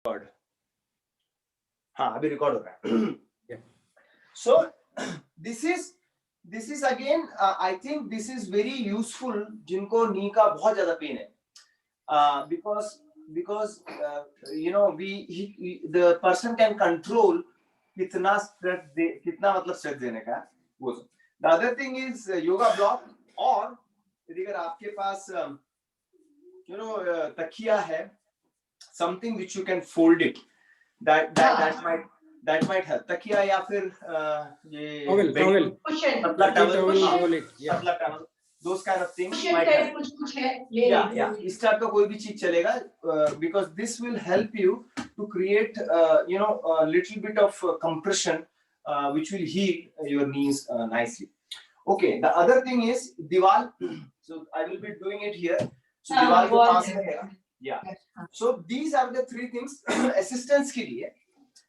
Record, हाँ अभी record हो रहा है. So this is again I think this is very useful जिनको नी का बहुत ज्यादा पेन है, because you know the person can control कितना स्ट्रेस दे, कितना मतलब स्ट्रेस देने का वो सब. The other thing is yoga block, और यदि अगर आपके पास you know तकिया है, something which you can fold it, that might help. तकिया या फिर ये towel, पतला towel, those kind of things might help. Yeah, इस टाइप का कोई भी चीज चलेगा, because this will help you to create you know a little bit of compression which will heal your knees nicely. Okay, the other thing is दीवार. So I will be doing it here. So दीवार के पास में है. Yeah. So these are the three things. Assistance के लिए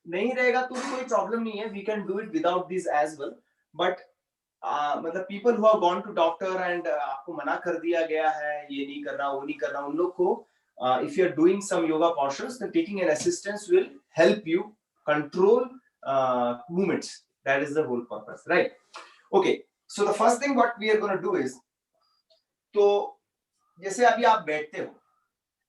नहीं रहेगा तो कोई प्रॉब्लम नहीं है, we can do it without these as well. But मतलब people who have gone to doctor and आपको मना कर दिया गया है, ये नहीं करना वो नहीं करना, उन लोग को if you are doing some yoga postures, then taking an assistance will help you control movements. That is the whole purpose, right? Okay, so the first thing what we are going to do is, तो जैसे अभी आप बैठते हो,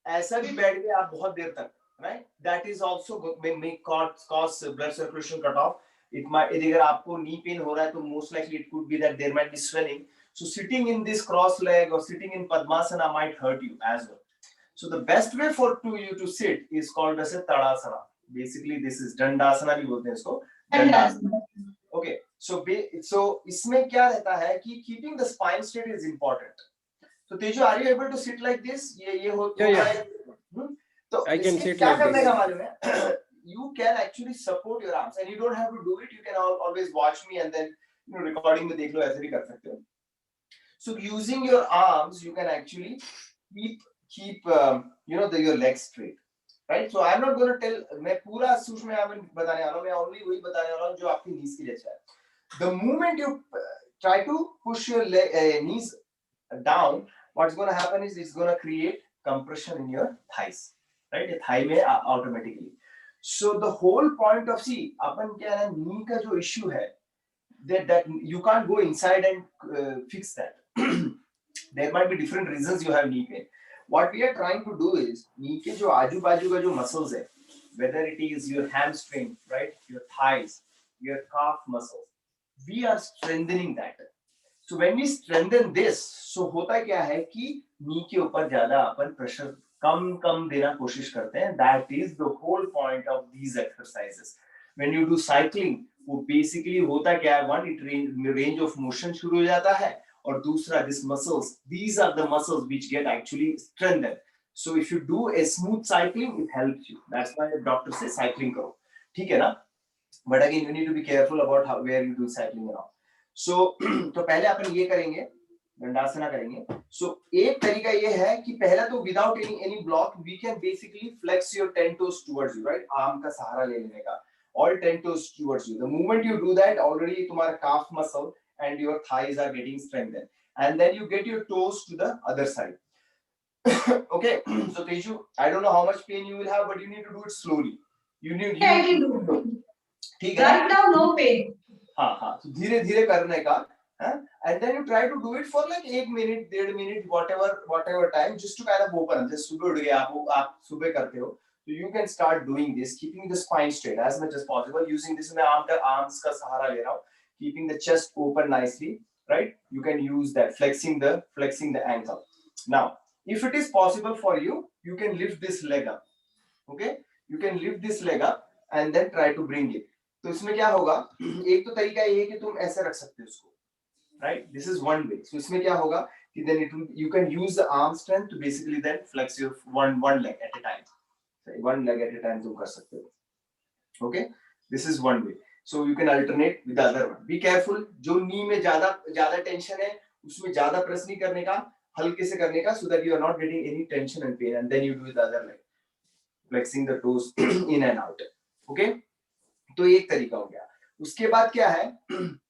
ऐसा भी बैठ गए आप बहुत देर तक, right? That is also may cause blood circulation cut off. It might, अगर आपको knee pain हो रहा है तो most likely it could be that there might be swelling. So sitting in this cross leg or sitting in Padmasana might hurt you as well. So the best way for you to sit is called as a Tadasana. Basically this is Dandasana भी बोलते हैं इसको. Dandasana. Okay, so इसमें क्या रहता है कि keeping the spine straight is important. So Teju, are you able to sit like this? ये हो तो I can sit क्या like करने this. का मालूम है? You can actually support your arms and you don't have to do it. You can always watch me and then you know recording में देख लो, ऐसे भी कर सकते हो. So using your arms, you can actually keep you know your legs straight, right? So I'm not going to tell, मैं पूरा सूक्ष्म में बताने वाला हूँ, मैं only वही बताने वाला हूँ जो आपकी knees के लिए अच्छा है. The moment you try to push your knees down, what's going to happen is it's going to create compression in your thighs, right? Thigh में automatically. So the whole point of अपन क्या है, knee का जो issue है, that you can't go inside and fix that. There might be different reasons you have knee pain. What we are trying to do is knee के जो आजू बाजू का जो muscles है, whether it is your hamstring, right, your thighs, your calf muscles, we are strengthening that. So when we strengthen this, so होता क्या है कि नी के ऊपर ज्यादा अपन प्रेशर कम देना कोशिश करते हैं. That is the whole point of these exercises. When you do cycling, वो basically होता क्या है, one, it range of motion शुरू हो जाता है, और दूसरा this muscles, these are the muscles which get actually strengthened. So if you do a smooth cycling, it helps you. That's why the doctor says cycling करो, ठीक है ना? But again, you need to be careful about where you do cycling and all. So तो पहले अपन ये करेंगे, दंडासना करेंगे. So एक तरीका ये है कि पहला तो without any block, we can basically flex your 10 toes towards you, right? Arm का सहारा ले लेने का, all 10 toes towards you. The moment you do that, already तुम्हारा calf muscle and your thighs are getting strengthened, and then you get your toes to the other side. Okay, so Teju, I don't know how much pain you will have, but you need to do it slowly. You need to do. ठीक है? Right now, no pain. हाँ, तो धीरे-धीरे करने का, and then you try to do it for like 1 minute, 1.5 minute, whatever time, just to kind of open. जैसे सुबह उठ गए आप सुबह करते हो, so you can start doing this, keeping the spine straight as much as possible. Using this, मैं arms का सहारा ले रहा हूँ, keeping the chest open nicely, right? You can use that, flexing the ankle. Now, if it is possible for you, you can lift this leg up. Okay, you can lift this leg up and then try to bring it. तो इसमें क्या होगा, एक तो तरीका ये है कि तुम ऐसे रख सकते हो इसको, right? This is one way. So इसमें क्या होगा कि then you can use the arm strength to basically then flex your one leg at a time. So one leg at a time तुम कर सकते हो. Okay, this is one way. So you can alternate with the other one. Be careful, जो knee में ज़्यादा tension है, उसमें ज़्यादा press नहीं करने का, हल्के से करने का, so that you are not getting any tension and pain, and then you do the other leg, flexing the toes in and out. Okay. तो एक तरीका हो गया. उसके बाद क्या है,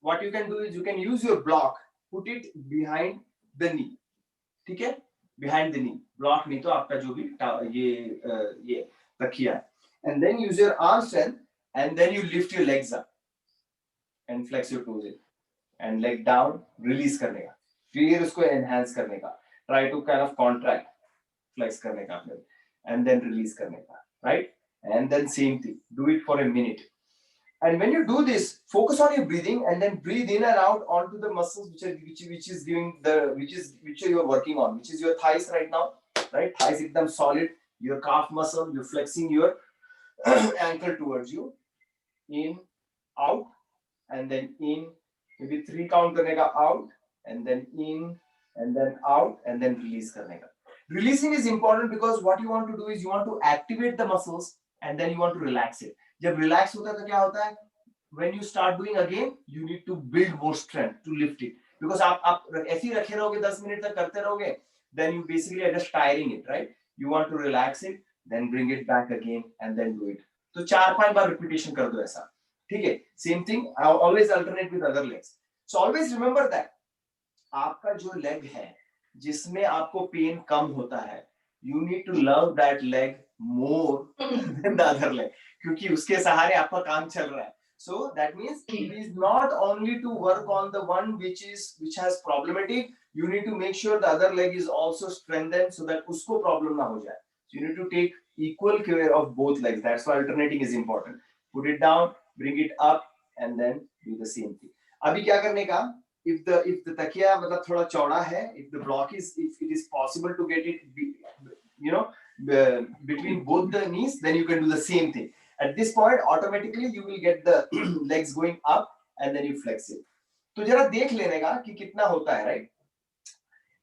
what you can do is you can use your block, put it behind the knee, ठीक है, behind the knee. block नहीं तो आपका जो भी ये तकिया है, and then use your arm strength, and then you lift your legs up and flex your toes in, and leg down, release करने का, फिर उसको enhance करने का, try to kind of contract, flex करने का अपने, and then release करने का, right? And then same thing, do it for a minute. And when you do this, focus on your breathing, and then breathe in and out onto the muscles which is giving the which you are working on, which is your thighs right now, right? Thighs एकदम solid, your calf muscle, you're flexing your ankle towards you, in, out, and then in, maybe 3 count करने का out, and then in, and then out, and then release करने का. Releasing is important because what you want to do is you want to activate the muscles and then you want to relax it. जब relax होता है तो क्या होता है? When you start doing again, you need to build more strength to lift it. Because आप ऐसे ही रखे रहोगे 10 मिनट तक करते रहोगे, then you basically are just tiring it, right? You want to relax it, then bring it back again and then do it. तो 4-5 बार repetition कर दो ऐसा. ठीक है? Same thing. I always alternate with other legs. So always remember that आपका जो leg है जिसमें आपको पेन कम होता है, you need to love that leg more than the other leg, क्योंकि उसके सहारे आपका काम चल रहा है. So that means it is not only to work on the one which has problematic, you need to make sure the other leg is also strengthened so that उसको problem ना हो जाए. So you need to take equal care of both legs. That's why alternating is important. Put it down, bring it up, and then do the same thing. अभी क्या करने का? If the तकिया मतलब थोड़ा चौड़ा है, if it is possible to get it, between both the knees, then you can do the same thing. At this point, automatically you will get the legs going up, and then you flex it. तो जरा देख लेने का कि कितना होता है, right?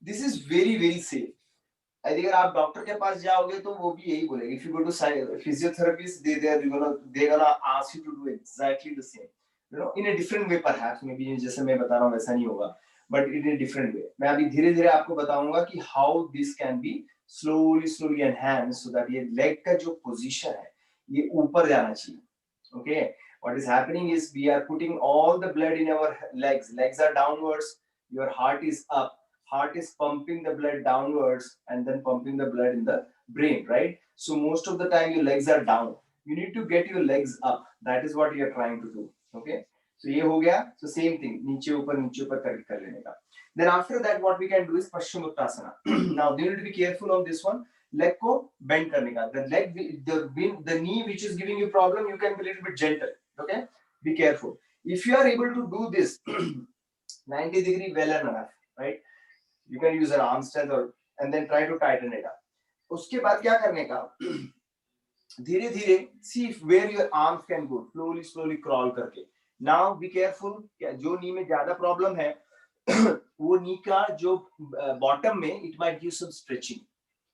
This is very very safe. अगर आप डॉक्टर के पास जाओगे तो वो भी यही बोलेंगे. If you go to physiotherapist, they're gonna ask you to do exactly the same. In a different way perhaps, maybe जैसे मैं बता रहा हूँ वैसा नहीं होगा, but in a different way. मैं अभी धीरे-धीरे आपको बताऊंगा कि how this can be slowly enhanced so that ये leg का जो position है ये ऊपर जाना चाहिए. Okay, what is happening is we are putting all the blood in our legs. Legs are downwards, your heart is up. Heart is pumping the blood downwards and then pumping the blood in the brain, right? So most of the time your legs are down. You need to get your legs up. That is what you are trying to do. Okay, so ये हो गया. So same thing, नीचे ऊपर कर लेने का. Then after that what we can do is Paschimottanasana. Now you need to be careful on this one. Leg को bend करने का. The knee which is giving you problem, you can be a little bit gentle. Okay, be careful. If you are able to do this 90 degree well and enough, right? You can use an arm strength and then try to tighten it up. उसके बाद क्या करने का? धीरे-धीरे see where your arms can go. Slowly crawl करके. Now be careful. जो knee में ज़्यादा problem है, वो knee का जो bottom में it might give some stretching.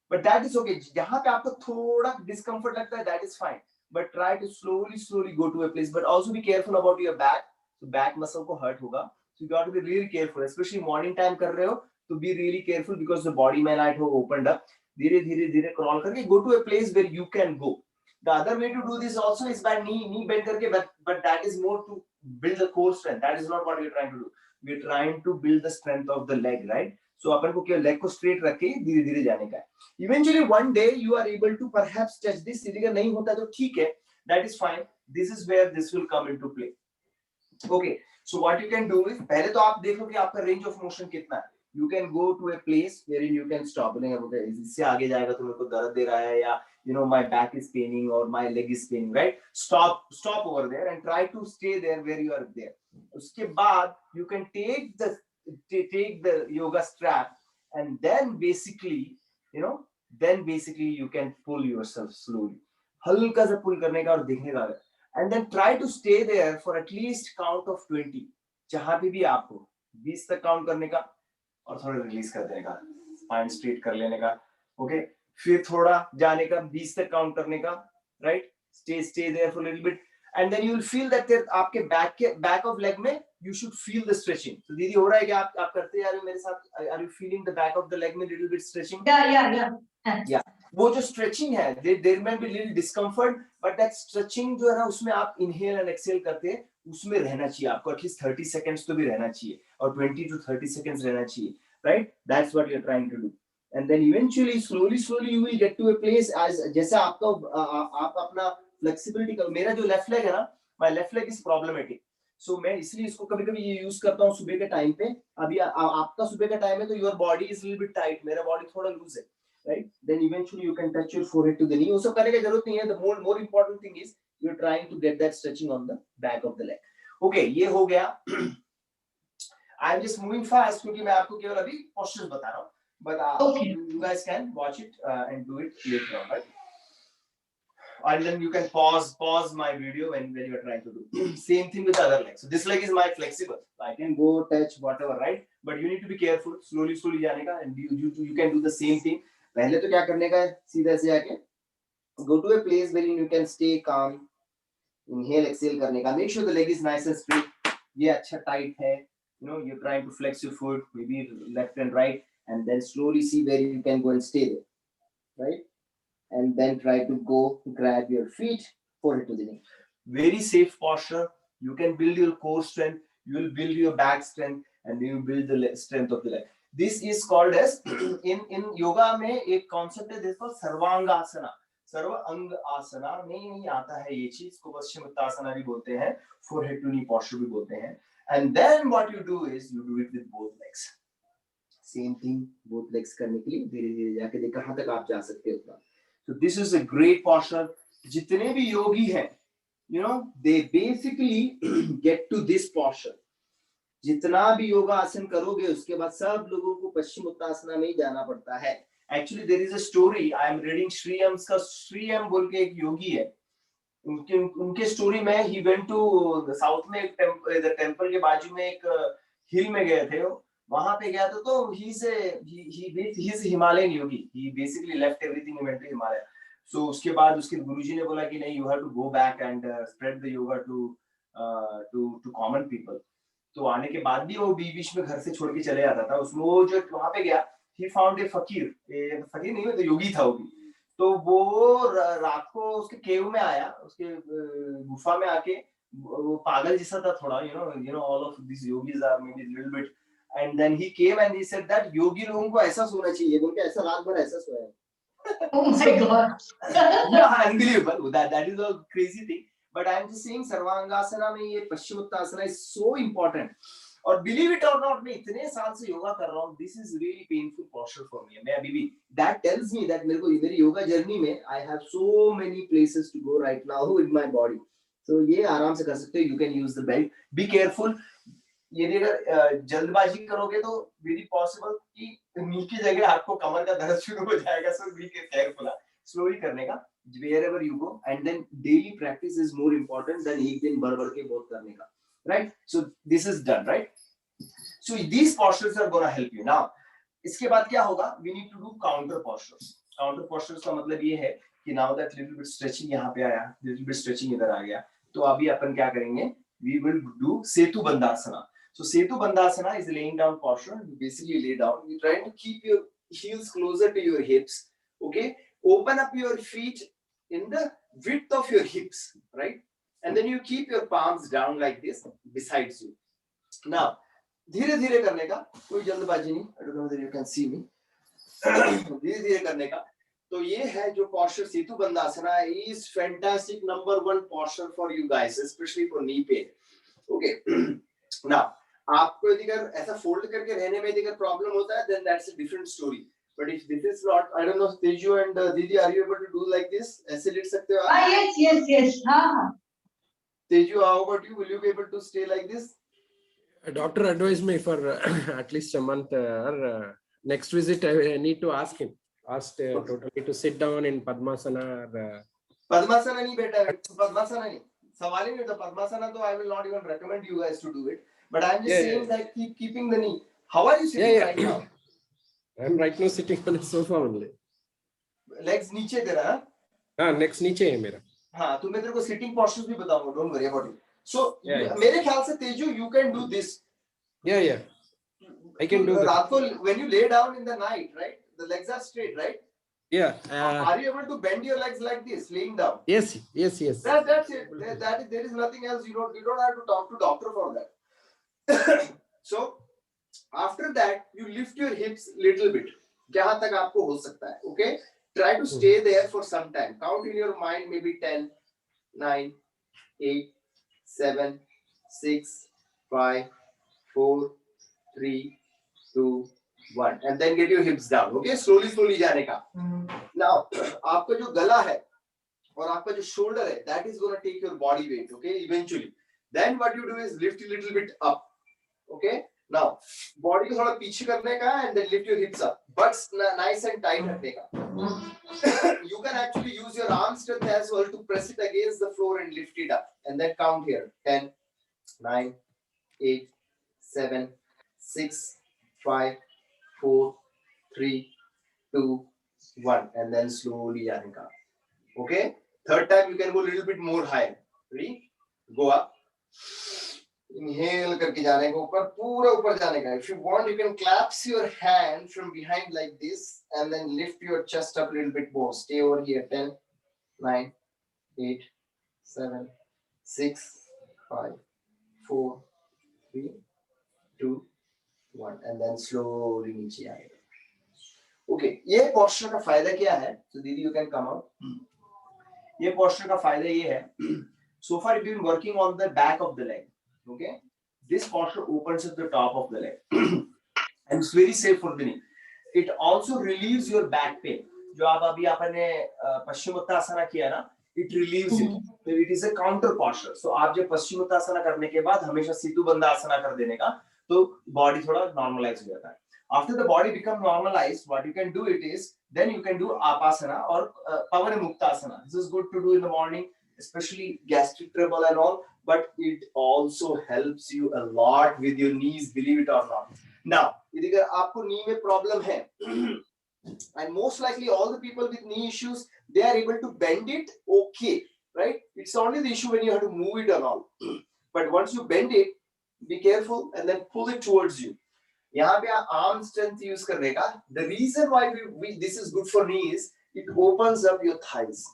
But that is okay. जहाँ पे आपको थोड़ा discomfort लगता है, that is fine. But try to slowly go to a place. But also be careful about your back. So back muscle को hurt होगा. So you got to be really careful, especially morning time कर रहे हो. To be really careful because the body may not have opened up. धीरे crawl करके go to a place where you can go. The other way to do this also is by knee bend करके, but that is more to build the core strength. That is not what we are trying to do. We are trying to build the strength of the leg, right? So अपन को क्या leg को straight रख के धीरे जाने का है. Eventually one day you are able to perhaps touch this. अगर नहीं होता तो ठीक है. That is fine. This is where this will come into play. Okay. So what you can do is पहले तो आप देख लो कि आपका range of motion कितना है. You can go to a place wherein you can stop. बोलेंगे okay, इससे आगे जाएगा तो मेरे को दर्द दे रहा है या my back is paining or my leg is paining, right? Stop over there and try to stay there where you are there. उसके बाद you can take the yoga strap and then basically you can pull yourself slowly. हल्का सा pull करने का और देखने का, and then try to stay there for at least count of 20. जहाँ पे भी आप हो 20 तक काउंट करने का और थोड़ा रिलीज कर देने का, स्पाइन स्ट्रेट कर लेने का. ओके, फिर थोड़ा जाने का 20 तक काउंट करने का, right? Stay there for little bit and then you will feel that आपके बैक ऑफ लेग में you should feel the stretching. तो दीदी हो रहा है कि आप करते जा रहे हो मेरे साथ? Are you feeling the back of the leg में लिटिल बिट स्ट्रेचिंग? या वो जो स्ट्रेचिंग है there may be little discomfort, but that stretching जो है ना उसमें आप इनहेल एंड एक्सहेल करते हैं, उसमें रहना चाहिए आपको. एटलीस्ट 30 सेकंड्स तो भी रहना चाहिए और 20 to 30 seconds रहना चाहिए, right? That's what you're trying to do. And then eventually slowly you will get to a place as जैसे आपका आप अपना फ्लेक्सिबिलिटी का, मेरा जो लेफ्ट लेग है ना, my left leg is problematic, so मैं इसलिए इसको कभी-कभी ये यूज करता हूँ सुबह के टाइम पे। अभी आपका सुबह का टाइम है तो your body is little bit tight, मेरा बॉडी थोड़ा लूज है, right? Then eventually you can touch your forehead to the knee. वो सब करने की जरूरत नहीं है, the more important thing is you are trying to get that stretching on the back of the leg. Okay, ये हो गया। I am just moving fast क्योंकि मैं आपको केवल अभी पोस्चर्स बता रहा हूँ, but you guys can watch it and do it later on, right? And then you can pause my video when you are trying to do same thing with other legs. So this leg is my flexible, I can go touch whatever, right? But you need to be careful, slowly जाने का, and you can do the same thing. पहले तो क्या करने का है, सीधा से आके go to a place where you can stay calm, inhale exhale करने का, make sure the leg is nice and straight, ये अच्छा tight है, you know, you're trying to flex your foot, maybe left and right, and then slowly see where you can go and stay there, right? And then try to go grab your feet, forehead to the knee. Very safe posture. You can build your core strength, you will build your back strength, and you will build the strength of the leg. This is called as in yoga में एक concept है जिसको सर्वांगासना, सर्वांग आसना में ही आता है ये चीज को, पश्चिमोत्तासना भी बोलते हैं, forehead to knee posture भी बोलते हैं। And then what you do is you do it with both legs. Same thing, both legs करने के लिए धीरे-धीरे जाके देख कहां तक आप जा सकते हो उतना। So this is a great posture. जितने भी योगी हैं, you know, they basically get to this posture. जितना भी योगा आसन करोगे उसके बाद सब लोगों को पश्चिमोत्तासना में ही जाना पड़ता है। Actually there is a story, I am reading श्रीयम्स का, श्रीयम बोल के एक योगी है, उनके स्टोरी में he went to साउथ में एक टेम्पल के बाजू में एक हिल में गए थे, वहां पे गया तो he's a Himalayan yogi, he basically left everything and went to Himalaya. So उसके बाद उसके गुरुजी ने बोला कि नहीं, you have to go back and spread the yoga to common people. तो आने के बाद भी वो बीच में घर से छोड़ के चले आता था। उसमें वो जो वहां पे गया, he found a फकीर नहीं तो योगी था वो भी, तो वो रात को उसके केव में आया, उसके गुफा में आके, वो पागल जैसा था थोड़ा, you know all of these yogis are maybe a little bit, and then he came and he said that योगी लोगों को ऐसा सोना चाहिए, बोल के ऐसा रात भर ऐसा सोया। Oh my God. Yeah, unbelievable. That is a crazy thing. But I am just saying सर्वांगासना में ये पश्चिमोत्तासना is so important. और believe it or not, मैं इतने साल से योगा कर रहा हूँ, this is really painful posture for me. मैं अभी भी, that tells me that मेरे को मेरी योगा जर्नी में I have so many places to go right now with my body. So ये आराम से कर सकते हो. You can use the belt. Be careful. यदि अगर जल्दबाजी करोगे तो वेरी पॉसिबल कि नी की जगह आपको कमर का दर्द शुरू हो जाएगा। सो बी केयरफुल, स्लोली करने का wherever you go, and then daily practice is more important than एक दिन बढ़ के बहुत करने का, right? So this is done, right? So these postures are gonna help you. Now इसके बाद क्या होगा? We need to do counter postures. Counter postures का मतलब ये है कि now that little bit stretching यहाँ पे आया, little bit stretching इधर आ गया, तो अभी अपन क्या करेंगे? We will do Setu बंदासना. So Setu Bandhasana is laying down posture. You basically lay down. You're trying to keep your heels closer to your hips. Okay. Open up your feet in the width of your hips, right? And then you keep your palms down like this besides you. Now, धीरे धीरे करने का, कोई जल्दबाजी नहीं. I don't know whether you can see me. धीरे धीरे करने का. तो ये है जो posture Setu Bandhasana is fantastic number one posture for you guys, especially for knee pain. Okay. Now. आपको यदि अगर ऐसा फोल्ड करके रहने में यदि अगर प्रॉब्लम होता है, then that's a different story. But if this is not, I don't know, Teju and Didi, are you able to do like this? ऐसे लेट सकते हो आप? Yes. हाँ. Teju, how about you? Will you be able to stay like this? Doctor advised me for at least a month. Next visit, I need to ask him. Totally to sit down in Padmasana. Padmasana नहीं बेटा, Padmasana नहीं. सवाल ही नहीं था Padmasana, तो I will not even recommend you guys to do it. But I'm just saying that keep keeping the knee. How are you sitting right now? I'm right now sitting on a sofa only. Legs नीचे तेरा ना? हाँ, next नीचे है मेरा. हाँ, तो मैं तेरे को sitting postures भी बताऊंगा. Don't worry about it. So मेरे ख्याल से Teju, you can do this. Yeah. I can do that. रात को when you lay down in the night, right? The legs are straight, right? Yeah. Are you able to bend your legs like this, laying down? Yes. That's it. There is nothing else. You don't have to talk to doctor for that. So after that you lift your hips little bit, जहां तक आपको हो सकता है. Okay, try to stay there for some time. Count in your mind maybe 10, 9, 8, 7, 6, 5, 4, 3, 2, 1 and then get your hips down. Okay, slowly जाने का. Now आपका जो गला है और आपका जो shoulder है, that is gonna take your body weight. Okay, eventually. Then what you do is lift a little bit up. Okay. Now body को थोड़ा पीछे करने का and then lift your hips up. Butts nice and tight रखने का. You can actually use your arm strength as well to press it against the floor and lift it up. And then count here. 10, 9, 8, 7, 6, 5, 4, 3, 2, 1. And then slowly जाने का. Okay. Third time you can go a little bit more higher. Ready? Go up. Inhale करके जाने का ऊपर पूरा ऊपर जाने का. If you want, you can clasp your hand from behind like this and then lift your chest up a little bit more. Stay over here. 10, 9, 8, 7, 6, 5, 4, 3, 2, 1 and then slowly नीचे आएगा. Okay, ये posture का फायदा क्या है? So दीदी you can come out. ये posture का फायदा ये है. So far you've been working on the back of the leg. Okay, this posture opens at the top of the leg and it's very safe for the knee. It also relieves your back pain. जो आप अभी आपने पश्चिमोत्ताना किया ना, it relieves it. It is a counter posture. So आप जब पश्चिमोत्ताना करने के बाद हमेशा सीतु बंदासना कर देने का, तो body थोड़ा normalize हो जाता है. After the body become normalized, what you can do it is then you can do apasana or pavanamuktasana. This is good to do in the morning, especially gastric trouble and all. But it also helps you a lot with your knees, believe it or not. Now, if आपको knee में problem है, and most likely all the people with knee issues, they are able to bend it, okay, right? It's only the issue when you have to move it and all. But once you bend it, be careful and then pull it towards you. यहाँ पे arm strength use करने का. The reason why this is good for knee is it opens up your thighs.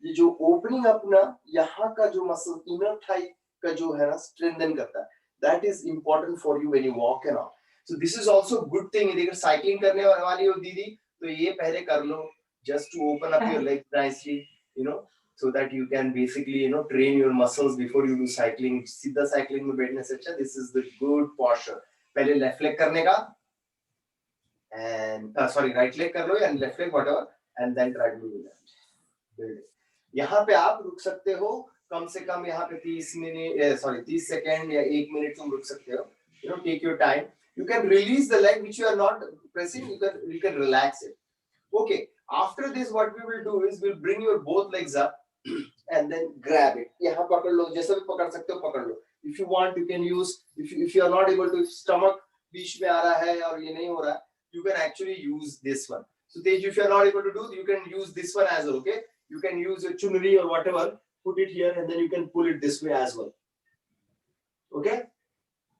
ये जो opening up ना यहाँ का जो muscle inner thigh का जो है ना strengthen करता है. That is important for you when you walk and all. So this is also good thing. यदि अगर cycling करने वाली हो दीदी तो ये पहले कर लो just to open up your legs nicely, you know, so that you can basically train your muscles before you do cycling. सीधा cycling में बैठने से अच्छा this is the good posture. पहले left leg करने का and sorry right leg कर लो and left leg whatever and then try to do that. यहाँ पे आप रुक सकते हो कम से कम यहाँ पे 30 सेकंड या 1 मिनट तुम रुक सकते हो. Take your time. You can release the leg which you are not pressing. You can relax it. Okay. After this, what we will do is we'll bring your both legs up and then grab it. यहाँ पकड़ लो जैसा भी पकड़ सकते हो पकड़ लो. If you want, you can use. If you are not able to, if stomach बीच में आ रहा है और ये नहीं हो रहा, you can actually use this one. So Tej, if you are not able to do, you can use this one as well. Okay. You can use your chunri or whatever, put it here and then you can pull it this way as well. Okay.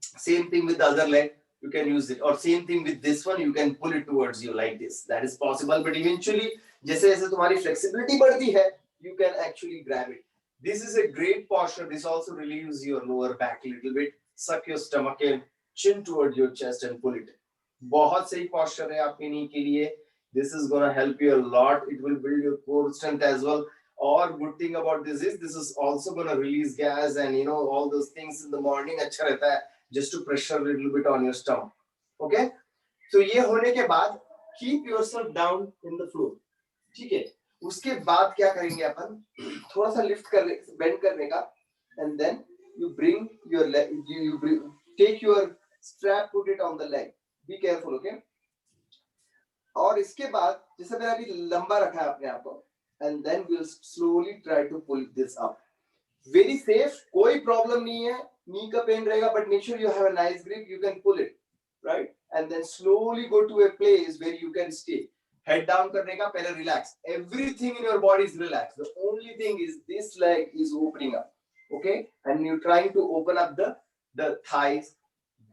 Same thing with the other leg, you can use it. Or same thing with this one, you can pull it towards you like this. That is possible. But eventually, जैसे जैसे तुम्हारी flexibility बढ़ती है, you can actually grab it. This is a great posture. This also relieves your lower back a little bit. Suck your stomach in, chin towards your chest and pull it. बहुत सही posture है आपके knee के लिए. This is gonna help you a lot. It will build your core strength as well. Or good thing about this is also gonna release gas and all those things in the morning. अच्छा रहता है just to pressure a little bit on your stomach. Okay? So ये होने के बाद keep yourself down in the floor. ठीक है? उसके बाद क्या करेंगे अपन? थोड़ा सा lift bend करने का and then you bring your leg. Take your strap, put it on the leg. Be careful, okay? और इसके बाद जैसे मैंने अभी लंबा रखा है अपने आप को and then we'll slowly try to pull this up. Very safe, कोई problem नहीं है. Knee का pain रहेगा but make sure you have a nice grip. You can pull it, right? And then slowly go to a place where you can stay. Head down करने का पहले relax. Everything in your body is relaxed. The only thing is this leg is opening up, okay? And you're trying to open up the thighs.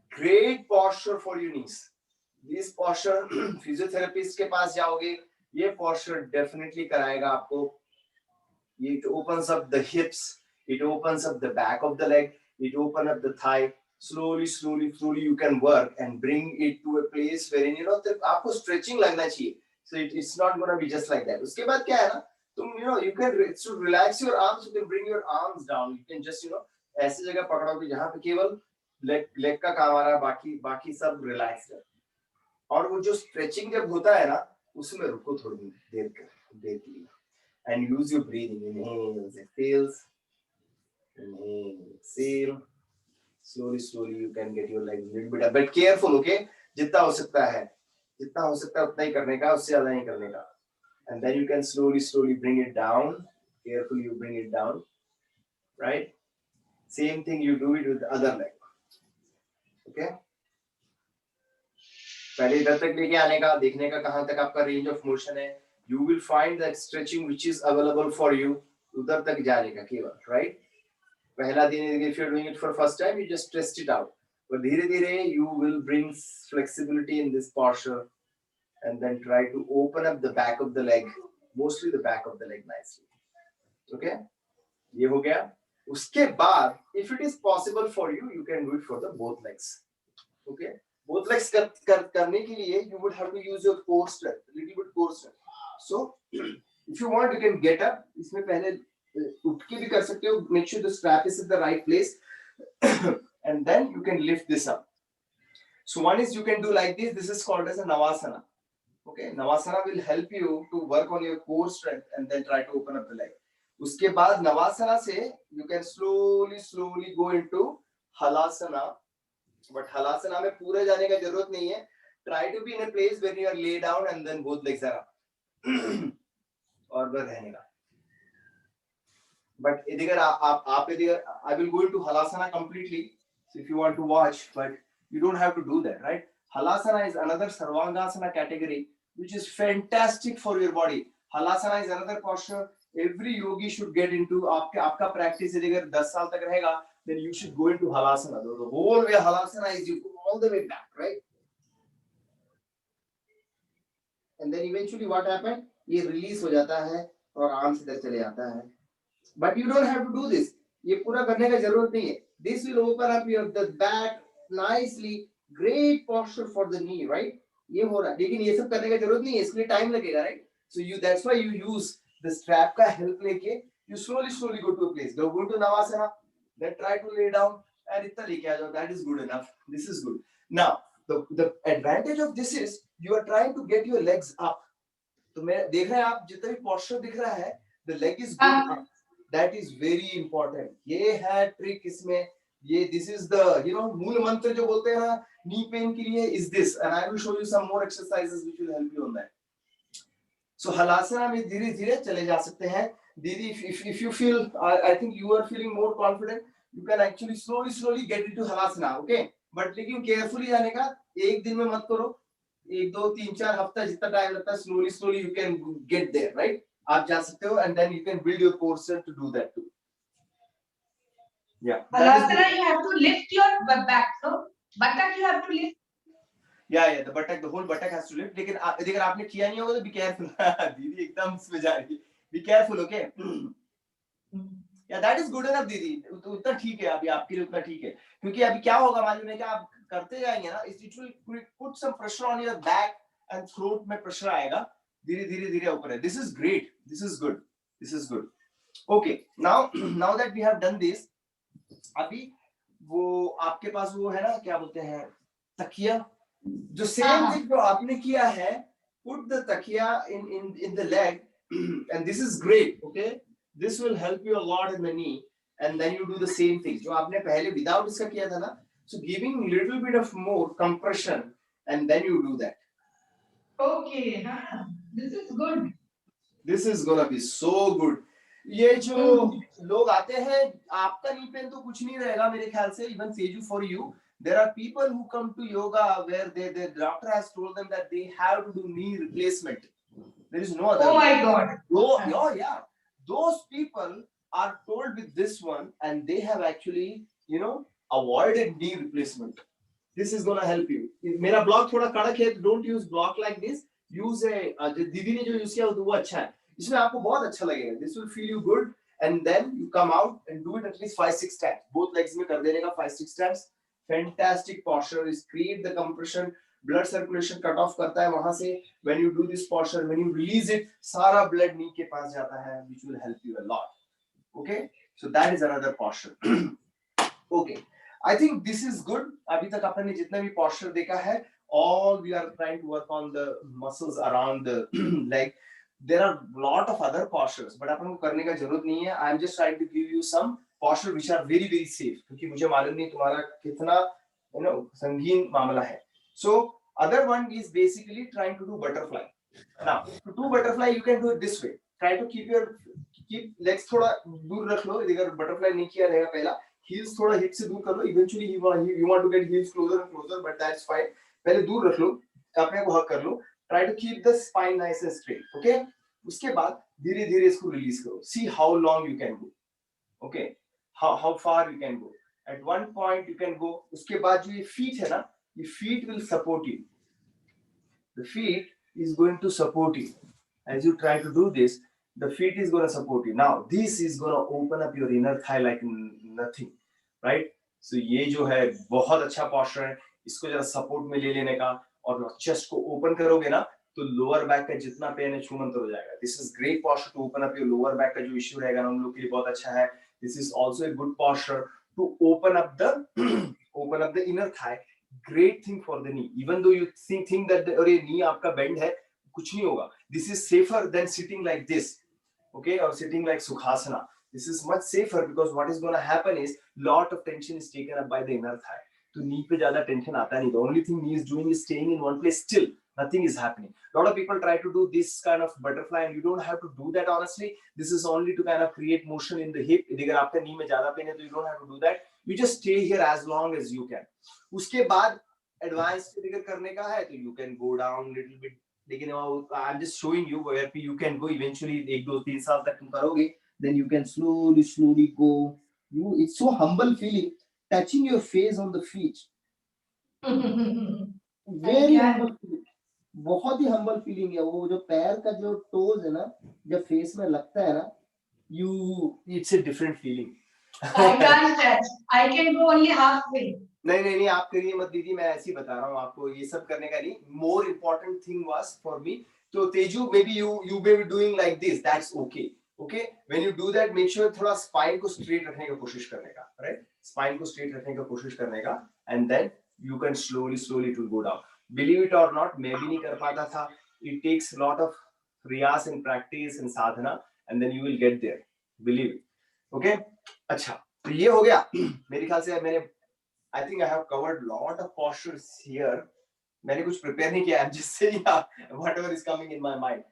Great posture for your knees. This posture, physiotherapist के पास जाओगे, ये posture definitely कराएगा आपको. It opens up the hips, it opens up the back of the leg, it opens up the thigh. Slowly you can work and bring it to a place wherein आपको stretching लगना चाहिए. So it's not gonna be just like that. उसके बाद क्या है ना, you can to relax your arms, you can bring your arms down, you can just ऐसी जगह पकड़ो कि जहाँ पे केवल लेग का काम आ रहा है, बाकी सब रिलैक्स है। और वो जो स्ट्रेचिंग जब होता है ना, उसमें रुको थोड़ी देर के लिए and use your breathing, inhales, exhales, inhale, exhale, slowly you can get your legs a little bit up, but careful, okay, जितना हो सकता है उतना ही करने का, उससे ज्यादा नहीं करने का, and then you can slowly bring it down, carefully you bring it down, right? Same thing you do it with the other leg, okay? पहले इधर तक लेके आने का, देखने का कहां तक आपका रेंज ऑफ मोशन है, you will find that stretching which is available for you, उधर तक जाने का केवल, right? पहला दिन if you're doing it for first time, you just test it out, but धीरे धीरे you will bring flexibility in this posture and then try to open up the back of the leg, mostly the back of the leg nicely, okay? ये हो गया। उसके बाद if it is possible for you, you can do it for the both legs, okay? Both legs करने के लिए you would have to use your core strength, little bit core strength. So if you want, you can get up. इसमें पहले उठ के भी कर सकते हो, make sure the strap is in the right place and then you can lift this up. So one is you can do like this is called as a Navasana, okay? Navasana will help you to work on your core strength and then try to open up the leg. उसके बाद Navasana से you can slowly go into Halasana, but Halasana में पूरे जाने का जरूरत नहीं है, try to be in a place where you are lay down and then both legs are up और बस रहने का। But इधर आप इधर I will go into Halasana completely, so if you want to watch, but you don't have to do that, right? Halasana is another Sarvangasana category which is fantastic for your body. Halasana is another posture every yogi should get into. आपका practice अगर 10 साल तक रहेगा, then you should go into Halasana. The whole way Halasana is you go all the way back, right? And then eventually what happened? ये release हो जाता है और आराम से इधर चले जाता है. But you don't have to do this. ये पूरा करने का जरूरत नहीं है. This will open up your the back nicely. Great posture for the knee, right? ये हो रहा है. लेकिन ये सब करने का जरूरत नहीं है. इसके लिए time लगेगा, right? So that's why you use the strap का help लेके you slowly go to a place. Go to Navasana, then try to lay down and इतना लेके आ जाओ. That is good enough. This is good. Now the advantage of this is you are trying to get your legs up. तो मैं देख रहे हैं आप जितना भी posture दिख रहा है, the leg is going up. That is very important. ये है trick इसमें. ये this is the मूल मंत्र जो बोलते हैं ना knee pain के लिए is this, and I will show you some more exercises which will help you on that. So Halasana में धीरे धीरे चले जा सकते हैं. Didi, if you feel, I think you are feeling more confident, you can actually slowly get into Halasana, okay? But लेकिन carefully जाने का, एक दिन में मत करो. 1 2 3 4 हफ्ता जितना टाइम लगता है, slowly you can get there, right? आप जा सकते हो, and then you can build your core strength to do that too. Yeah. Halasana, you have to lift your back, so buttock you have to lift. Yeah, the whole buttock has to lift. लेकिन अगर आपने किया नहीं होगा तो be careful. दीदी एकदम इसमें जा रही है. Be careful, okay? Yeah, that is good enough, दीदी. उतना ठीक है अभी आपके लिए उतना ठीक है. क्योंकि अभी क्या होगा मालूम है कि आप करते जाएंगे ना, it will put some pressure on your back and throat में pressure आएगा. धीरे ऊपर है. This is great. This is good. Okay. Now that we have done this, अभी वो आपके पास वो है ना क्या बोलते हैं तकिया. जो same thing जो आपने किया है, put the takiya in the leg, and this is great, okay? This will help you a lot in the knee, and then you do the same thing जो आपने पहले without इसका किया था ना, so giving little bit of more compression, and then you do that. Okay, this is good. This is gonna be so good. ये जो लोग आते हैं, आपका knee pain तो कुछ नहीं रहेगा मेरे ख्याल से, even Seju for you. There are people who come to yoga where the doctor has told them that they have to do knee replacement. There is no other. Oh my God. Yeah. Those people are told with this one, and they have actually, avoided knee replacement. This is gonna help you. मेरा block थोड़ा कड़क है, don't use block like this. Use दीदी ने जो use किया वो अच्छा है. इसमें आपको बहुत अच्छा लगेगा. This will feel you good, and then you come out and do it at least 5-6 times. Both legs में कर देने का 5-6 times. Fantastic posture is create the compression. blood circulation cut off करता है वहां से. When you do this posture, when you release it, सारा blood knee के पास जाता है, which will help you a lot. Okay, so that is another posture. Okay, I think this is good. अभी तक आपने जितना भी posture देखा है, all we are trying to work on the muscles around the leg. There are lot of other postures, but अपन को करने का जरूरत नहीं है. I am just trying to give you some posture which are very very safe. क्योंकि मुझे मालूम नहीं तुम्हारा कितना संगीन मामला है. So other one is basically trying to do butterfly. Now to do butterfly you can do it this way. Try to keep legs थोड़ा दूर रख लो. अगर butterfly नहीं किया रहेगा पहला, heels थोड़ा hip से दूर कर लो. Eventually you want to get heels closer and closer, but that's fine. पहले दूर रख लो, अपने को हक कर लो. Try to keep the spine nice and straight. Okay. उसके बाद धीरे धीरे इसको रिलीज करो. See how long you can go. Okay. How far you can go. At one point you can go. उसके बाद जो ये feet है ना, ये feet will support you. The feet is going to support you. As you try to do this, the feet is going to support you. Now this is going to open up your inner thigh like nothing, right? So ये जो है बहुत अच्छा posture है. इसको जरा support में ले लेने का और चेस्ट को ओपन करोगे ना तो लोअर बैक का जितना पेन है छूमंतर हो जाएगा. This is great posture to open up your lower back का जो इश्यू रहेगा ना उन लोग के लिए बहुत अच्छा है. This is also a good posture to open up the inner thigh. Great thing for the knee. Even though you think that अरे नी आपका बेंड है, कुछ नहीं होगा. This is safer than sitting like this. Okay, or sitting like Sukhasana. This is much safer because what is going to happen is lot of tension is taken up by the inner thigh. तो नी पे ज्यादा tension आता नहीं. The only thing knee is doing is staying in one place still. Nothing is happening. A lot of people try to do this kind of butterfly and you don't have to do that honestly. This is only to kind of create motion in the hip. अगर आपका नी में ज्यादा pen है तो you don't have to do that. You just stay here as long as you can. उसके बाद advanced अगर करने का है तो you can go down little bit. लेकिन I'm just showing you where you can go eventually. 1-2-3 साल तक तुम करोगे, then you can slowly go. It's so humble feeling. Touching your face on the feet. Very humble feeling. बहुत ही humble feeling है. वो जो पैर का जो toes है ना, जब face में लगता है ना, it's a different feeling. I can't touch. I can go only halfway. नहीं आप करिए मत दीदी, मैं ऐसे ही बता रहा हूँ आपको. ये सब करने का नहीं. More important thing was for me. तो Tezu, maybe you may be doing like this. That's okay. Okay, when you do that, make sure थोड़ा spine को straight रखने का कोशिश करने का, right? Spine को straight रखने का कोशिश करने का, and then you can slowly to go down. Believe it or not, मैं भी नहीं कर पाता था. It takes a lot of Riyaz and practice and sadhana, and then you will get there. Believe it. Okay? अच्छा, तो ये हो गया. मेरे ख्याल से मैंने I think I have covered lot of postures here. मैंने कुछ prepare नहीं किया. I'm just saying whatever is coming in my mind.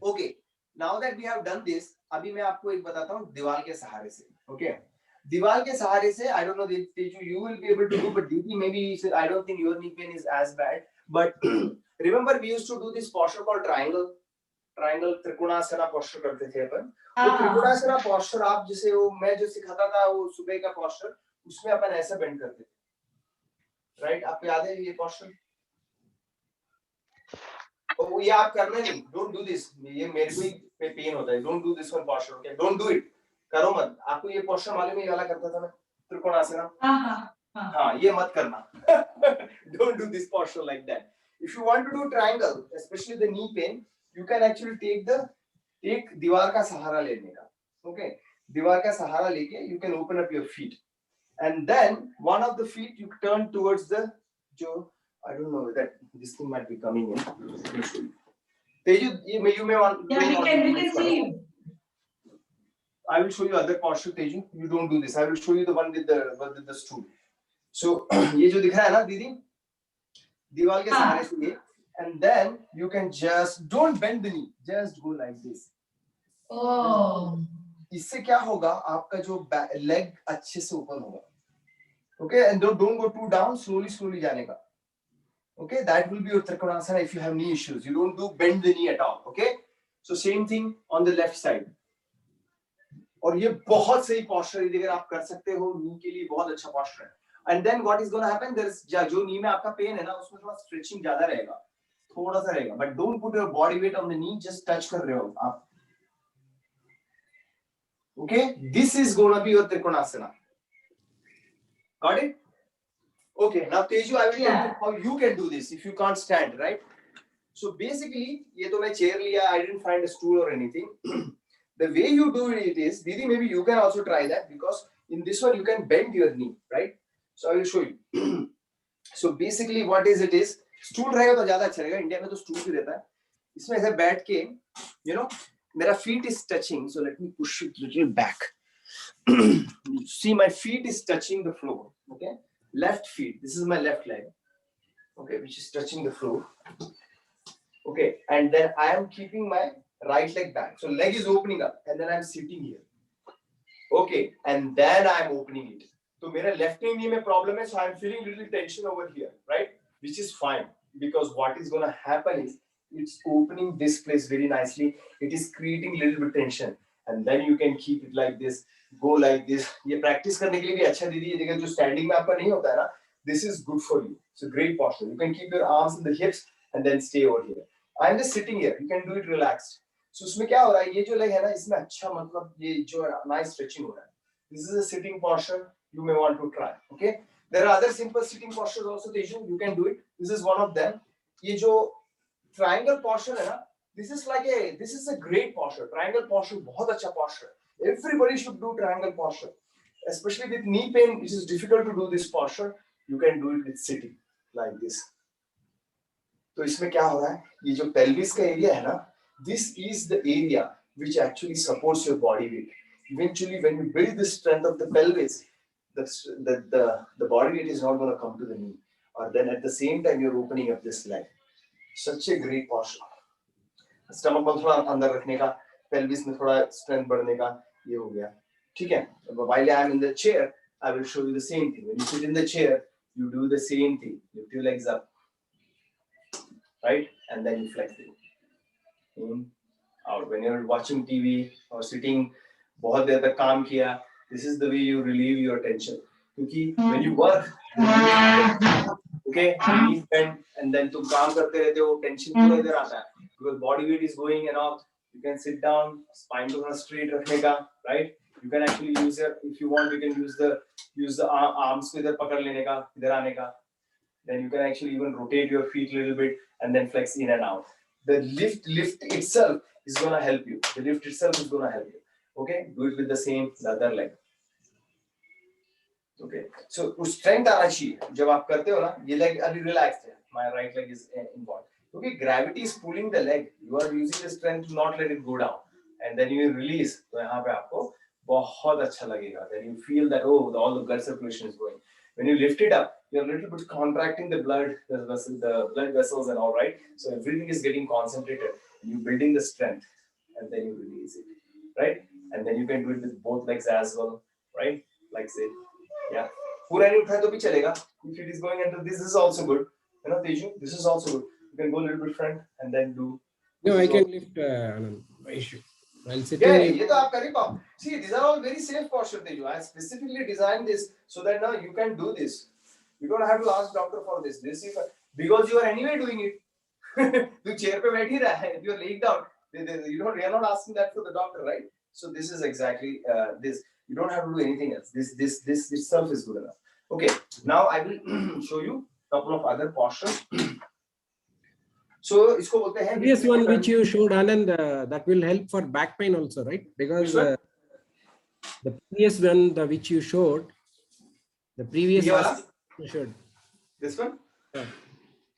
Okay. Now that we have done this, अभी मैं आपको एक बताता हूँ दीवार के सहारे से. Okay, दीवार के सहारे से I don't know Teju, you will be able to do, but Didi maybe I don't think your knee pain is as bad. But remember we used to do this posture called triangle त्रिकोणासना posture करते थे अपन. तो त्रिकोणासना posture आप जैसे वो मैं जो सिखाता था वो सुबह का posture, उसमें अपन ऐसे bend करते थे. Right? आपको याद है ये posture? तो ये आप करना नहीं. Don't do this. ये मेरे को ही पेन होता है. Don't do this one posture. Okay? Don't do it. करो मत. आपको ये posture मालूम है ये वाला करता था मैं त्रिकोणासना. हाँ ये मत करना. Don't do this posture like that. If you want to do triangle, especially the knee pain, you can actually take दीवार का सहारा लेने का. Okay? दीवार का सहारा लेके you can open up your feet, and then one of the feet you turn towards the जो I don't know that this thing might be coming in. Teju, you may want. Yeah, we can see you. I will show you other posture, Teju. You don't do this. I will show you the one with the stool. So ये जो दिख रहा है ना दीदी, दीवार के सहारे से ये, and then you can just don't bend the knee, just go like this. Oh. इससे क्या होगा, आपका जो leg अच्छे से open होगा. Okay, and don't go too down. Slowly जाने का. Okay, that will be your Trikonasana if you have knee issues. You don't do bend the knee at all. Okay, so same thing on the left side. और ये बहुत सही posture है, अगर आप कर सकते हो knee के लिए बहुत अच्छा posture है. And then what is going to happen? There is जो knee में आपका pain है ना, उसमें थोड़ा stretching ज़्यादा रहेगा, थोड़ा सा रहेगा. But don't put your body weight on the knee, just touch कर रहे हो आप. Okay, this is going to be your Trikonasana. Got it? Okay, now Teju, I will tell you Yeah. how you can do this if you can't stand, right? So basically, ये तो मैं chair लिया, I didn't find a stool or anything. The way you do it is, Didi, maybe you can also try that because in this one you can bend your knee, right? So I will show you. So basically, what is it is, stool रहेगा तो ज़्यादा अच्छा रहेगा. India में तो stool ही रहता है. इसमें ऐसे बैठ के, you know, मेरा feet is touching, so let me push it little back. See, my feet is touching the floor. Okay, left feet. This is my left leg. Okay, which is touching the floor. Okay, and then I am keeping my right leg back. So leg is opening up, and then I'm sitting here. Okay, and then I'm opening it. So मेरा left knee में problem है, so I'm feeling little tension over here, right? Which is fine because what is gonna happen is it's opening this place very nicely. It is creating little bit tension, and then you can keep it like this, go like this. ये practice करने के लिए भी अच्छा दीदी, ये देखिए जो standing में आपका नहीं होता है ना, this is good for you. It's a great posture. You can keep your arms in the hips and then stay over here. I'm just sitting here. You can do it relaxed. So उसमें क्या हो रहा है, ये जो leg है ना, इसमें अच्छा मतलब ये जो nice stretching हो रहा है. This is a sitting posture. You may want to try. Okay. There are other simple sitting postures also, Teju. You can do it. This is one of them. ये जो triangle posture है ना, this is a great posture. Triangle posture बहुत अच्छा posture. Everybody should do triangle posture. Especially with knee pain, it is difficult to do this posture. You can do it with sitting like this. तो इसमें क्या हो रहा है, ये जो pelvis का area है ना, this is the area which actually supports your body weight. Eventually, when you build the strength of the pelvis, the body weight is not going to come to the knee. Or then at the same time, you're opening up this leg. Such a great posture. Stomach को थोड़ा अंदर रखने का, pelvis में थोड़ा strength बढ़ने का, ये हो गया. ठीक है. While I am in the chair, I will show you the same thing. When you sit in the chair, you do the same thing. Lift your legs up, right? And then you flex it. In, out. When you're watching TV or sitting, बहुत देर तक काम किया, this is the way you relieve your tension. क्योंकि when you work, okay, you knees bend, and then तुम काम करते रहते हो, tension पूरा इधर आता है. Because body weight is going and all. You can sit down, spine को थोड़ा straight रखने का, right? You can actually use your, if you want, you can use the arms को इधर पकड़ लेने का, इधर आने का. Then you can actually even rotate your feet a little bit and then flex in and out. The lift itself is gonna help you. The lift itself is gonna help you. Okay, do it with the other leg. Okay, so strength आना चाहिए. जब आप करते हो ना, ये leg अभी relaxed है. My right leg is involved. Okay, gravity is pulling the leg. You are using the strength to not let it go down, and then you release. तो यहाँ पे आपको बहुत अच्छा लगेगा. Then you feel that all the blood circulation is going. When you lift it up, you're a little bit contracting the blood vessels and all, right? So everything is getting concentrated. You're building the strength, and then you release it, right? And then you can do it with both legs as well, right? Like say, yeah. पूरा नहीं उठाए तो भी चलेगा. If it is going into this is also good. You know, Teju, this is also good. You can go a little bit front and then do. No, I can lift. Anand, no issue. While sitting. Yeah, ये तो आप कर ही पाओ. See, these are all very safe posture, Teju. I specifically designed this so that now you can do this. You don't have to ask doctor for this. This is because you are anyway doing it. तू chair पे बैठ ही रहा है. If you are laying down, you are not asking that for the doctor, right? So this is exactly this. You don't have to do anything else. This itself is good enough. Okay, now I will show you a couple of other postures. So इसको बोलते हैं. Previous one which you showed, Anand, that will help for back pain also, right? Because the previous one, which you showed, the previous you showed. This one? Yeah.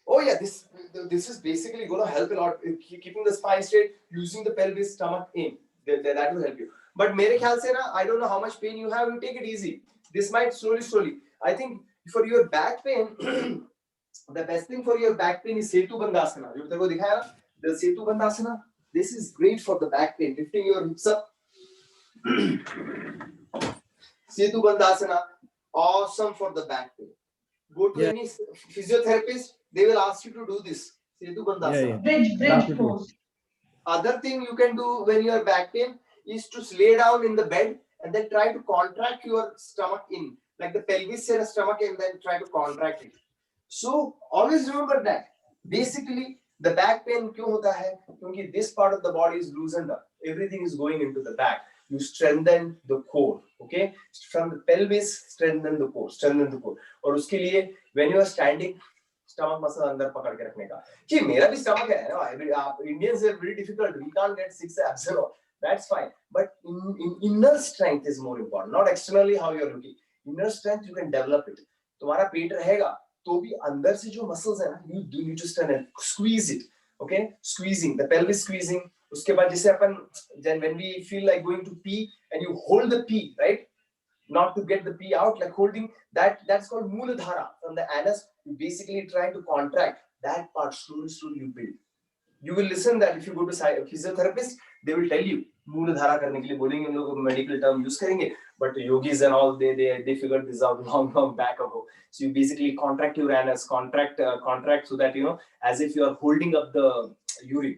Oh yeah, this is basically going to help a lot. Keeping the spine straight, using the pelvis, stomach in. That will help you. But मेरे ख्याल से ना, I don't know how much pain you have. You take it easy. This might slowly. I think for your back pain, the best thing for your back pain is Setu Bandhasana. जो तेरे को दिखाया ना, the Setu Bandhasana. This is great for the back pain. Lifting your hips up. Setu Bandhasana, awesome for the back pain. Go to any physiotherapist, they will ask you to do this. Setu Bandhasana. Bridge pose. Other thing you can do when you are back pain is to lay down in the bed and then try to contract your stomach in, like the pelvis and stomach, and then try to contract it. So always remember that. Basically, the back pain क्यों होता है? क्योंकि this part of the body is loosened up. Everything is going into the back. you strengthen the core. Okay, from the pelvis strengthen the core. और उसके लिए when you are standing, stomach muscle अंदर पकड़ के रखने का. कि मेरा भी stomach है ना, आप Indians are very difficult, we can't get 6 abs, that's fine, but in inner strength is more important, not externally how you are looking. Inner strength you can develop it. तुम्हारा पेट रहेगा तो भी अंदर से जो muscles है ना, you need to strengthen, squeeze it. Okay, squeezing, the pelvis squeezing. उसके बाद जैसे अपन, then when we feel like going to pee and you hold the pee, right, not to get the pee out, like holding that's called Mooladhara. From the anus, you basically try to contract that part. Slowly you build. You will listen that if you go to physiotherapist, they will tell you Mooladhara करने के लिए बोलेंगे, हम लोग medical term use करेंगे, but yogis and all they figured this out long back ago. So you basically contract your anus, contract so that you know, as if you are holding up the urine.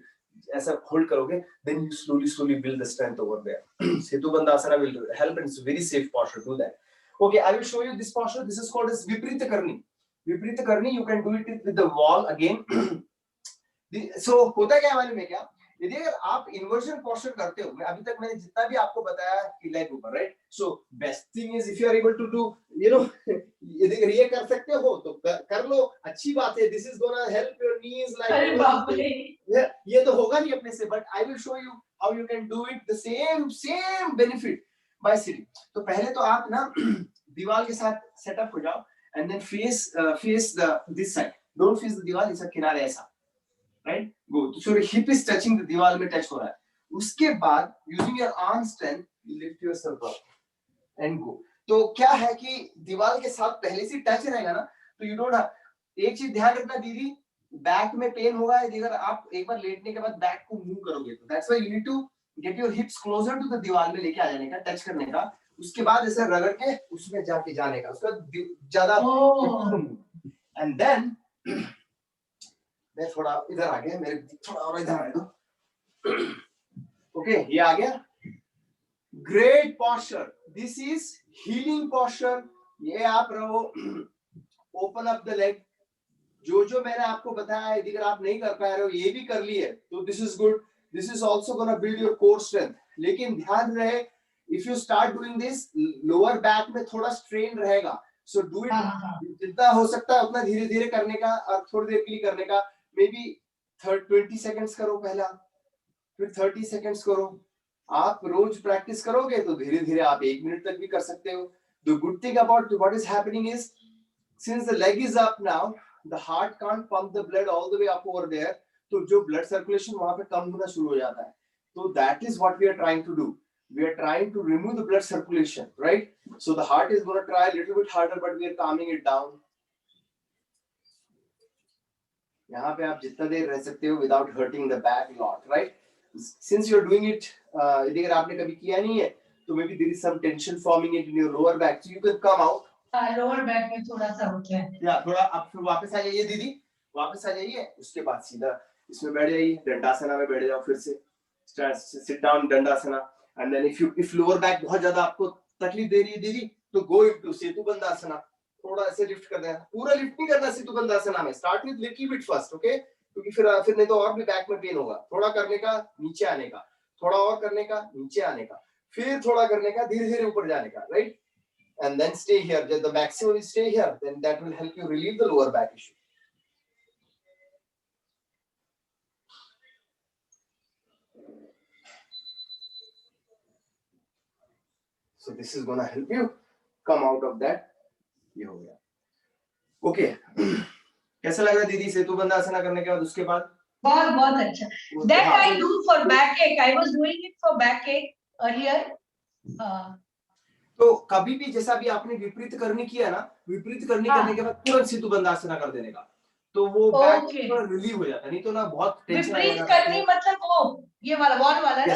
ऐसा hold करोगे, then you slowly build the strength over there. Setu Bandhasana will help, and it's a very safe posture to do that. Okay, I will show you this posture. This is called as Viparita Karni. Viparita Karni, you can do it with the wall again. So होता क्या मालूम है क्या? यदि अगर आप inversion posture करते हो, अभी तक मैंने जितना भी आपको बताया कि leg ऊपर, right? So best thing is if you are able to do, you know, यदि अगर ये कर सकते हो तो कर लो, अच्छी बात है. This is gonna help your knees like. अरे बाप रे. ये तो होगा नहीं अपने से, but I will show you how you can do it the same benefit by sitting. तो पहले तो आप ना दीवार के साथ setup हो जाओ, and then face this side. Don't face the दीवार, इसका किनारे ऐसा. Right? Go. So your hip is touching the दीवार में touch हो रहा है. उसके बाद using your arm strength, you lift yourself up and go. तो क्या है कि दीवार के साथ पहले से टच रहेगा ना, तो you don't have. एक चीज ध्यान रखना दीदी, बैक में पेन होगा अगर आप एक बार लेटने के बाद बैक को मूव करोगे तो. That's why you need to get your hips closer to the दीवार में लेके आ जाने का, टच करने का. उसके बाद ऐसे रगड़ के उसमें जाके जाने का. उसका ज्यादा. And then मैं थोड़ा इधर आ गया, मेरे थोड़ा और इधर आए तो. ओके, ये आ गया. Great posture. This is healing posture. ये आप रहो. Open up the leg. जो मैंने आपको बताया है, अगर आप नहीं कर पा रहे हो, ये भी कर लिए तो this is good. This is also gonna build your core strength. लेकिन ध्यान रहे, if you start doing this, lower back में थोड़ा strain रहेगा. So do it जितना हो सकता है उतना धीरे-धीरे करने का और थोड़ी देर के लिए करने का. Maybe 20 seconds करो पहला, फिर 30 seconds करो. आप रोज प्रैक्टिस करोगे तो धीरे-धीरे आप 1 मिनट तक भी कर सकते हो. The good thing about what is happening is, since the leg is up now, the heart can't pump the blood all the way up over there. तो जो blood circulation वहाँ पे कम होना शुरू हो जाता है. So that is what we are trying to do. We are trying to remove the blood circulation, right? So the heart is going to try a little bit harder, but we are calming it down. यहाँ पे आप जितना देर रह सकते हो without hurting the back a lot, right? Since you are doing it, यदि अगर आपने कभी किया नहीं है, तो maybe there is some tension forming it in your lower back, so you can come out. Lower back में थोड़ा सा होता है. या थोड़ा आप फिर वापस आ जाइए दीदी, वापस आ जाइए. उसके बाद सीधा इसमें बैठ जाइए, दंडासना में बैठ जाओ. फिर से sit down दंडासना. And then if lower back बहुत ज्यादा आपको तकलीफ दे रही है दीदी, तो go into सेतु बंदासना. थोड़ा ऐसे लिफ्ट कर देना. पूरा लिफ्ट नहीं करना सेतु बंदासना में. Start with little bit first, okay? क्योंकि फिर नहीं तो और भी बैक में पेन होगा. थोड़ा करने का, नीचे आने का, थोड़ा और करने का, नीचे आने का, फिर थोड़ा करने का, धीरे-धीरे ऊपर जाने का, right? And then stay here. The maximum is stay here. Then that will help you relieve the lower back issue. So this is gonna help you come out of that. ये हो गया. Okay. कैसा लग रहा है दीदी सेतु बंदासना करने के बाद उसके बाद? बहुत अच्छा. That I do for backache. I was doing it for backache earlier. तो कभी भी जैसा भी आपने विपरीत करनी किया ना, विपरीत करनी करने के बाद तुरंत सेतु बंदासना कर देने का, तो वो बैक थोड़ा रिलीव हो जाता है. नहीं तो ना बहुत टेंशन आएगा. विपरीत करनी मतलब वो ये वाला वॉल वाला ना?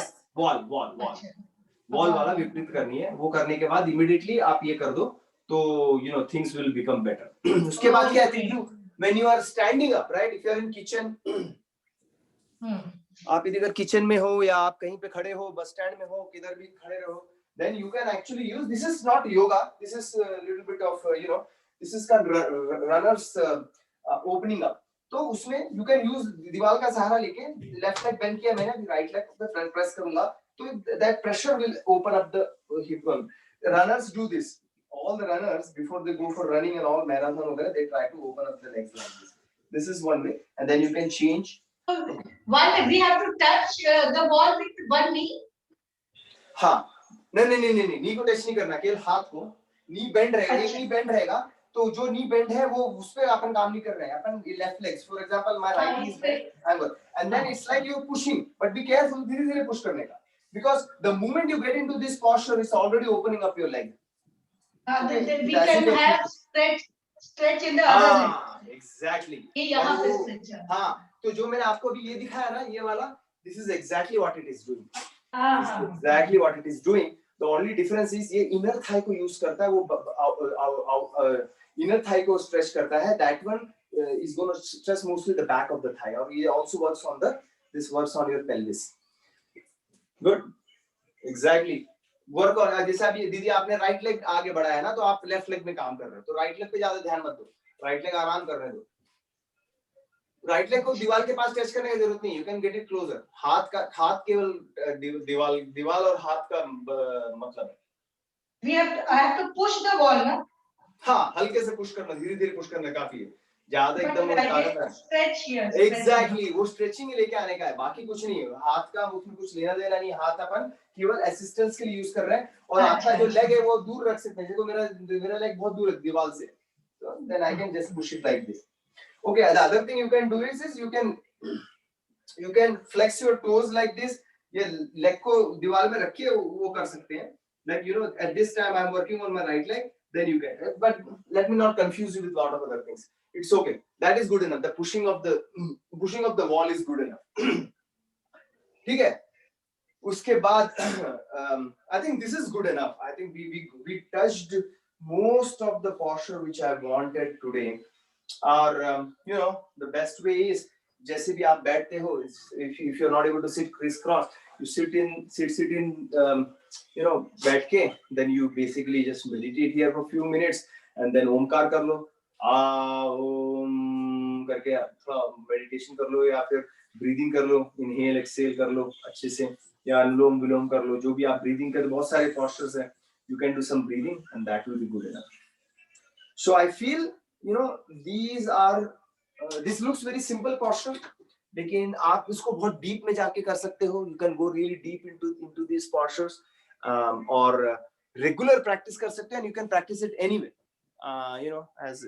वॉल वाला विपरीत करनी है. वो करने के बाद इमीडिएटली आप ये कर दो तो you know things will become better. उसके बाद क्या है, when you are standing up, right? If you are in kitchen, आप इधर किचन में हो या आप कहीं पे खड़े हो, बस स्टैंड में हो, किधर भी खड़े रहो, then you can actually use, this is not yoga, this is a little bit of you know, this is called runners opening up. तो उसमें you can use दीवार का सहारा लेके लेफ्ट लेग बेंड किया मैंने, राइट लेग पे press करूंगा, So that pressure will open up the hip bone. Runners do this. All the runners, before they go for running and all marathon, they try to open up the legs like this. This is one way, and then you can change. One, we have to touch the wall with one knee. हाँ, नहीं, नी को touch नहीं करना, केवल हाथ को. नी bend रहेगा, एक नी बेंड रहेगा, तो जो नी बेंड है वो उस पे अपन काम नहीं कर रहे हैं. अपन left legs, for example my right knee is bent, angle, and then it's like you're pushing, but be careful, धीरे-धीरे push करने का, because the moment you get into this posture, it's already opening up your leg. Then we can have stretch in the other leg. Exactly. ये यहाँ पे stretch है. हाँ, तो जो मैंने आपको अभी ये दिखाया ना, ये वाला, this is exactly what it is doing. This is exactly what it is doing. The only difference is ये inner thigh को use करता है, वो inner thigh को stretch करता है. That one is going to stress mostly the back of the thigh. और ये also works on this works on your pelvis. Good. Exactly. Work और जैसे अभी दीदी आपने राइट लेग आगे बढ़ाया ना, तो आप लेफ्ट लेग में काम कर रहे हो, तो राइट लेग पे ज्यादा ध्यान मत दो, राइट लेग आराम करने दो. राइट लेग को दीवार के पास टच करने की जरूरत नहीं, you can get it closer. हाथ केवल दीवार और हाथ का मतलब है. I have to push the wall ना. हाँ, हल्के से पुश करना, धीरे-धीरे पुश करना काफी है. ज्यादा एकदम stretch here. Exactly, वो स्ट्रेचिंग ही लेके आने का है, बाकी कुछ नहीं है. हाथ का उसमें कुछ लेना देना नहीं, हाथ अपन केवल असिस्टेंस के लिए यूज कर रहे हैं, और आपका जो लेग है वो दूर रख सकते हैं. देखो मेरा लेग बहुत दूर है दीवार से, so then I can just push it like this. Okay, the other thing you can do is you can flex your toes like this. ये लेग को दीवार में रखिए, वो कर सकते हैं. Like at this time I'm working on my right leg, then you can. But let me not confuse you with a lot of other things. It's okay. That is good enough. The pushing of the wall is good enough. ठीक है. उसके बाद I think this is good enough. I think we touched most of the posture which I wanted today. Or the best way is जैसे भी आप बैठते हो, if you're not able to sit crisscross, you sit in बैठ के, then you basically just meditate here for a few minutes, and then Omkar कर लो, ओम करके थोड़ा मेडिटेशन कर लो, या फिर ब्रीदिंग कर लो, इनहेल एक्सहेल कर लो अच्छे से, या अनुलोम विलोम कर लो. जो भी आप ब्रीदिंग कर, बहुत सारे postures हैं, you can do some breathing and that will be good enough. So I feel these are this looks very simple posture, लेकिन आप इसको बहुत डीप में जाके कर सकते हो. You can go really deep into these postures, और regular practice कर सकते हो, and you can practice it anywhere. As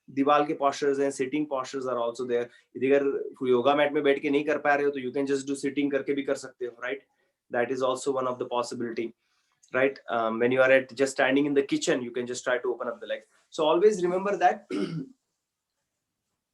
दीवार के postures हैं, sitting postures are also there. अगर योगा मैट में बैठ के नहीं कर पा रहे हो, तो you can just do sitting करके भी कर सकते हो, right? That is also one of the possibility, right? When you are just standing in the kitchen, you can just try to open up the legs. So always remember that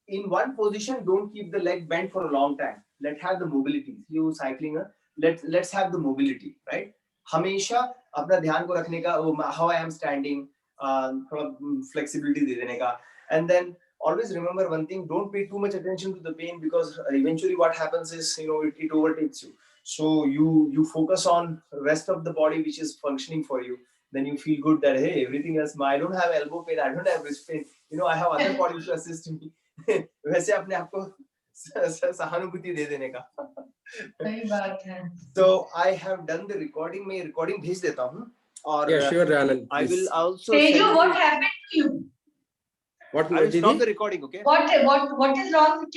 in one position, don't keep the leg bent for a long time. Let's have the mobility. You cycling, let's have the mobility, right? हमेशा अपना ध्यान को रखने का, how I am standing, थोड़ा flexibility दे देने का. And then always remember one thing: don't pay too much attention to the pain, because eventually what happens is it overtakes you. So you focus on rest of the body which is functioning for you. Then you feel good that hey, everything else. I don't have elbow pain, I don't have wrist pain. I have other body to assist me. वैसे अपने आप को सहानुभूति दे देने का. सही बात है. So I have done the recording. मैं recording भेज देता हूँ. और yeah, sure, Anand. I will also. Teju, what happened to you? What I will did stop the recording, okay? What is wrong with